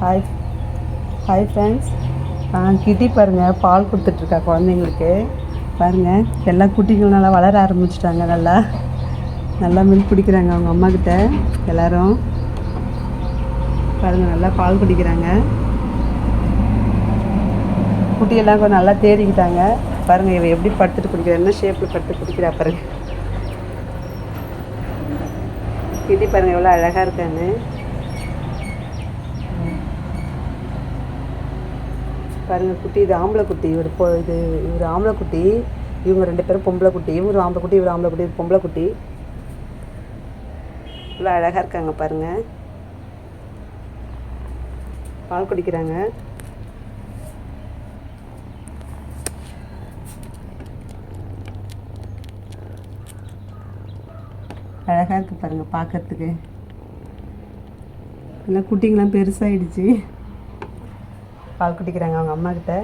Hi hi friends. கிட்டி பாருங்கள் பால் கொடுத்துட்ருக்கா குழந்தைங்களுக்கு. பாருங்கள் எல்லா குட்டிகளும் நல்லா வளர ஆரம்பிச்சிட்டாங்க. நல்லா நல்லா மில்க் குடிக்கிறாங்க அவங்க அம்மாக்கிட்ட எல்லோரும். பாருங்கள் நல்லா பால் குடிக்கிறாங்க. குட்டியெல்லாம் கொஞ்சம் நல்லா தேடிக்கிட்டாங்க. பாருங்கள் இவ எப்படி படுத்துட்டு குடிக்கிறா, என்ன ஷேப்பில் படுத்து குடிக்கிறா பாருங்கள். கிட்டி பாருங்கள் எவ்வளோ அழகாக இருக்கான்னு. பாருங்கள் குட்டி, இது ஆம்பளை குட்டி. இவர் ஆம்பளை குட்டி, இவங்க 2 பேரும் பொம்பளை குட்டி. இவர் ஆம்பளை குட்டி, இவர் ஆம்பளை குட்டி, பொம்பளை குட்டி. இவ்வளோ அழகாக இருக்காங்க பாருங்கள். பால் குடிக்கிறாங்க. அழகாக இருக்குது பாருங்கள் பார்க்கறதுக்கு. எல்லாம் குட்டிங்களாம் பெருசாகிடுச்சு. பால் குடிக்கிறாங்க அவங்க அம்மாக்கிட்ட.